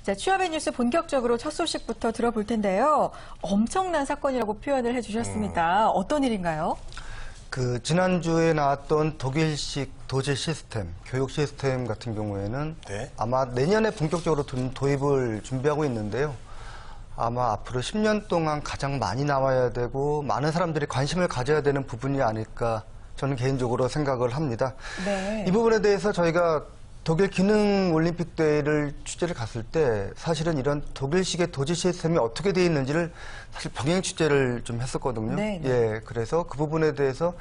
자, 취업의 뉴스 본격적으로 첫 소식부터 들어볼 텐데요. 엄청난 사건이라고 표현을 해주셨습니다. 어떤 일인가요? 지난주에 나왔던 독일식 도제 시스템, 교육 시스템 같은 경우에는 아마 내년에 본격적으로 도입을 준비하고 있는데요. 아마 앞으로 10년 동안 가장 많이 나와야 되고 많은 사람들이 관심을 가져야 되는 부분이 아닐까 저는 개인적으로 생각을 합니다. 네. 이 부분에 대해서 저희가 독일 기능 올림픽 대회를 취재를 갔을 때 사실은 이런 독일식의 도제 시스템이 어떻게 되어 있는지를 사실 병행 취재를 좀 했었거든요. 네. 예, 그래서 그 부분에 대해서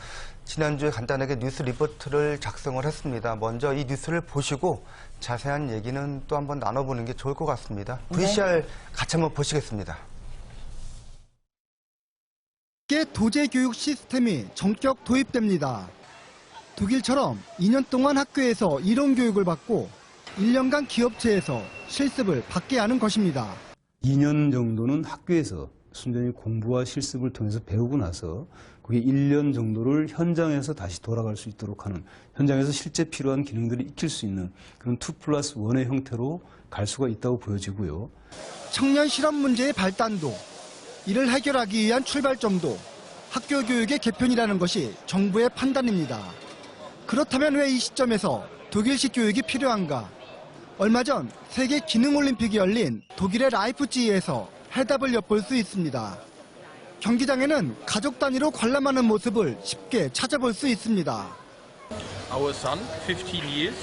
지난주에 간단하게 뉴스 리포트를 작성을 했습니다. 먼저 이 뉴스를 보시고 자세한 얘기는 또 한번 나눠보는 게 좋을 것 같습니다. VCR 같이 한번 보시겠습니다. 도제 교육 시스템이 전격 도입됩니다. 독일처럼 2년 동안 학교에서 이론 교육을 받고 1년간 기업체에서 실습을 받게 하는 것입니다. 2년 정도는 학교에서 순전히 공부와 실습을 통해서 배우고 나서 그게 1년 정도를 현장에서 다시 돌아갈 수 있도록 하는, 현장에서 실제 필요한 기능들을 익힐 수 있는 그런 2+1의 형태로 갈 수가 있다고 보여지고요. 청년 실험 문제의 발단도, 이를 해결하기 위한 출발점도 학교 교육의 개편이라는 것이 정부의 판단입니다. 그렇다면 왜 이 시점에서 독일식 교육이 필요한가? 얼마 전 세계 기능올림픽이 열린 독일의 라이프치히에서 해답을 엿볼 수 있습니다. 경기장에는 가족 단위로 관람하는 모습을 쉽게 찾아볼 수 있습니다. Our son, 15 years,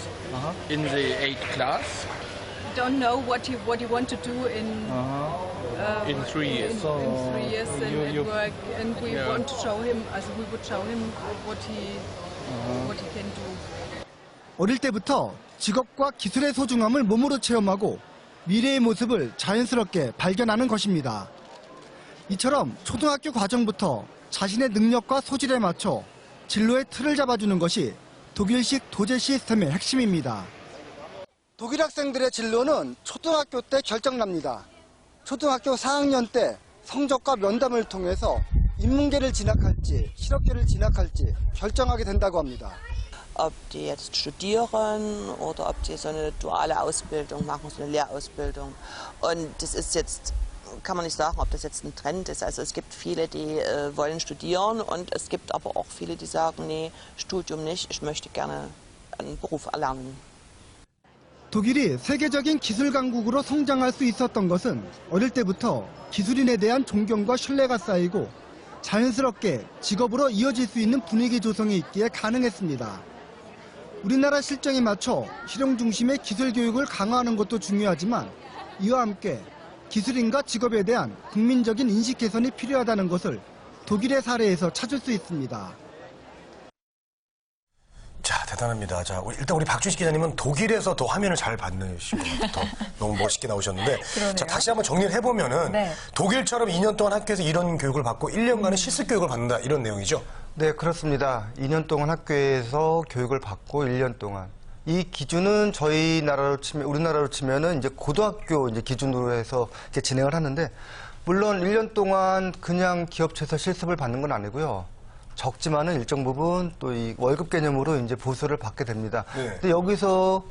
in the 8th class. Don't know what he want to do in 3 years. in 3 years and at work, and we want to show him, as we would show him what he can do. 어릴 때부터 직업과 기술의 소중함을 몸으로 체험하고 미래의 모습을 자연스럽게 발견하는 것입니다. 이처럼 초등학교 과정부터 자신의 능력과 소질에 맞춰 진로의 틀을 잡아주는 것이 독일식 도제 시스템의 핵심입니다. 독일 학생들의 진로는 초등학교 때 결정납니다. 초등학교 4학년 때 성적과 면담을 통해서 인문계를 진학할지 실업계를 진학할지 결정하게 된다고 합니다. Ob die jetzt studieren oder ob die so eine duale Ausbildung machen, so eine Lehrausbildung. Und das ist jetzt, kann man nicht sagen, ob das jetzt ein Trend ist. Also es gibt viele, die wollen studieren und es gibt aber auch viele, die sagen, nee, Studium nicht, ich möchte gerne einen Beruf erlernen. 독일이 세계적인 기술 강국으로 성장할 수 있었던 것은 어릴 때부터 기술인에 대한 존경과 신뢰가 쌓이고 자연스럽게 직업으로 이어질 수 있는 분위기 조성이 있기에 가능했습니다. 우리나라 실정에 맞춰 실용 중심의 기술 교육을 강화하는 것도 중요하지만 이와 함께 기술인과 직업에 대한 국민적인 인식 개선이 필요하다는 것을 독일의 사례에서 찾을 수 있습니다. 자, 대단합니다. 자, 일단 우리 박준식 기자님은 독일에서 더 화면을 잘 받으신 것 같아요. 너무 멋있게 나오셨는데. 자, 다시 한번 정리를 해보면은 독일처럼 2년 동안 학교에서 이런 교육을 받고 1년간의 실습 교육을 받는다, 이런 내용이죠? 네, 그렇습니다. 2년 동안 학교에서 교육을 받고 1년 동안. 이 기준은 저희 나라로 치면, 우리나라로 치면은 이제 고등학교 이제 기준으로 해서 이제 진행을 하는데, 물론 1년 동안 그냥 기업체에서 실습을 받는 건 아니고요. 적지만은 일정 부분 또 이 월급 개념으로 이제 보수를 받게 됩니다. 근데 여기서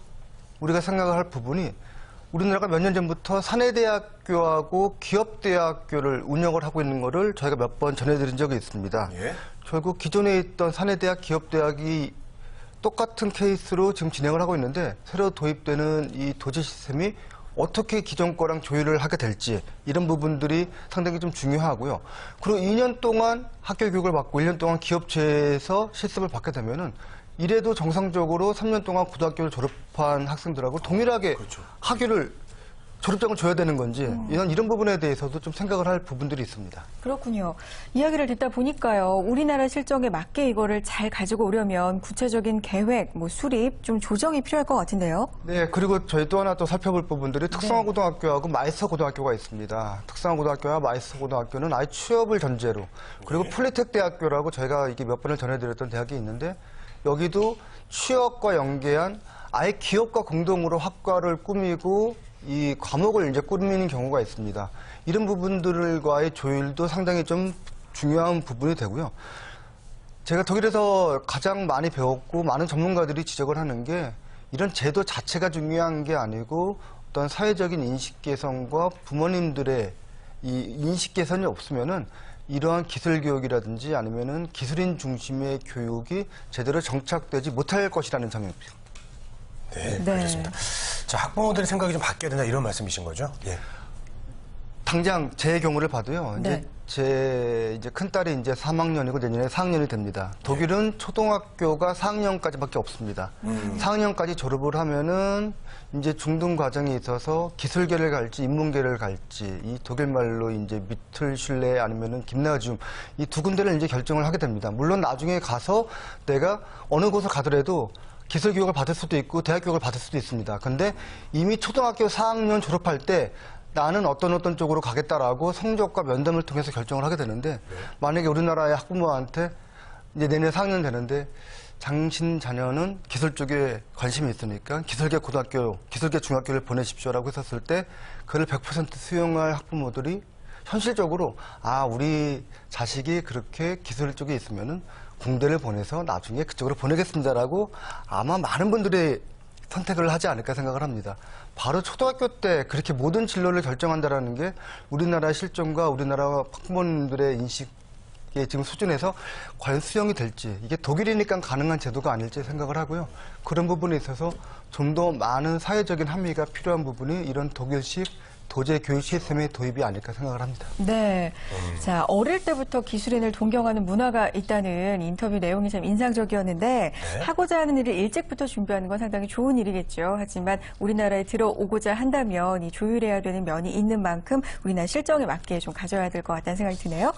우리가 생각을 할 부분이 우리나라가 몇 년 전부터 사내대학교하고 기업대학교를 운영을 하고 있는 거를 저희가 몇 번 전해드린 적이 있습니다. 결국 기존에 있던 사내대학, 기업대학이 똑같은 케이스로 지금 진행을 하고 있는데 새로 도입되는 이 도제 시스템이 어떻게 기존 거랑 조율을 하게 될지 이런 부분들이 상당히 좀 중요하고요. 그리고 2년 동안 학교 교육을 받고 1년 동안 기업체에서 실습을 받게 되면은 이래도 정상적으로 3년 동안 고등학교를 졸업한 학생들하고 동일하게 학위를 졸업장을 줘야 되는 건지 이런 부분에 대해서도 좀 생각을 할 부분들이 있습니다. 그렇군요. 이야기를 듣다 보니까요. 우리나라 실정에 맞게 이거를 잘 가지고 오려면 구체적인 계획, 수립, 좀 조정이 필요할 것 같은데요. 네, 그리고 저희 또 하나 또 살펴볼 부분들이 특성화 고등학교하고 마이스터 고등학교가 있습니다. 특성화 고등학교와 마이스터 고등학교는 아예 취업을 전제로, 그리고 폴리텍 대학교라고 저희가 이게 몇 번을 전해드렸던 대학이 있는데 여기도 취업과 연계한 아예 기업과 공동으로 학과를 꾸미고 이 과목을 이제 꾸미는 경우가 있습니다. 이런 부분들과의 조율도 상당히 좀 중요한 부분이 되고요. 제가 독일에서 가장 많이 배웠고 많은 전문가들이 지적을 하는 게 이런 제도 자체가 중요한 게 아니고 어떤 사회적인 인식 개선과 부모님들의 이 인식 개선이 없으면은 이러한 기술 교육이라든지 아니면은 기술인 중심의 교육이 제대로 정착되지 못할 것이라는 점입니다. 네, 네. 알겠습니다. 자, 학부모들의 생각이 좀 바뀌어야 된다 이런 말씀이신 거죠? 예. 당장 제 경우를 봐도요. 네. 제 큰딸이 이제 3학년이고 내년에 4학년이 됩니다. 독일은 초등학교가 4학년까지밖에 없습니다. 4학년까지 졸업을 하면은 이제 중등 과정에 있어서 기술계를 갈지 인문계를 갈지 이 독일 말로 이제 미틀슐레 아니면은 김나지움 이 두 군데를 이제 결정을 하게 됩니다. 물론 나중에 가서 내가 어느 곳을 가더라도 기술 교육을 받을 수도 있고 대학 교육을 받을 수도 있습니다. 근데 이미 초등학교 4학년 졸업할 때 나는 어떤 쪽으로 가겠다라고 성적과 면담을 통해서 결정을 하게 되는데 만약에 우리나라의 학부모한테 이제 내년 4학년 되는데 당신 자녀는 기술 쪽에 관심이 있으니까 기술계 고등학교, 기술계 중학교를 보내십시오라고 했었을 때 그를 100% 수용할 학부모들이 현실적으로 우리 자식이 그렇게 기술 쪽에 있으면은 공대를 보내서 나중에 그쪽으로 보내겠습니다라고 아마 많은 분들이 선택을 하지 않을까 생각을 합니다. 바로 초등학교 때 그렇게 모든 진로를 결정한다라는 게 우리나라의 실정과 우리나라 학부모님들의 인식의 지금 수준에서 과연 수용이 될지 이게 독일이니까 가능한 제도가 아닐지 생각을 하고요. 그런 부분에 있어서 좀 더 많은 사회적인 합의가 필요한 부분이 이런 독일식 도제 교육 시스템의 도입이 아닐까 생각을 합니다. 네. 자, 어릴 때부터 기술인을 동경하는 문화가 있다는 인터뷰 내용이 참 인상적이었는데 하고자 하는 일을 일찍부터 준비하는 건 상당히 좋은 일이겠죠. 하지만 우리나라에 들어오고자 한다면 이 조율해야 되는 면이 있는 만큼 우리나라 실정에 맞게 좀 가져야 될 것 같다는 생각이 드네요.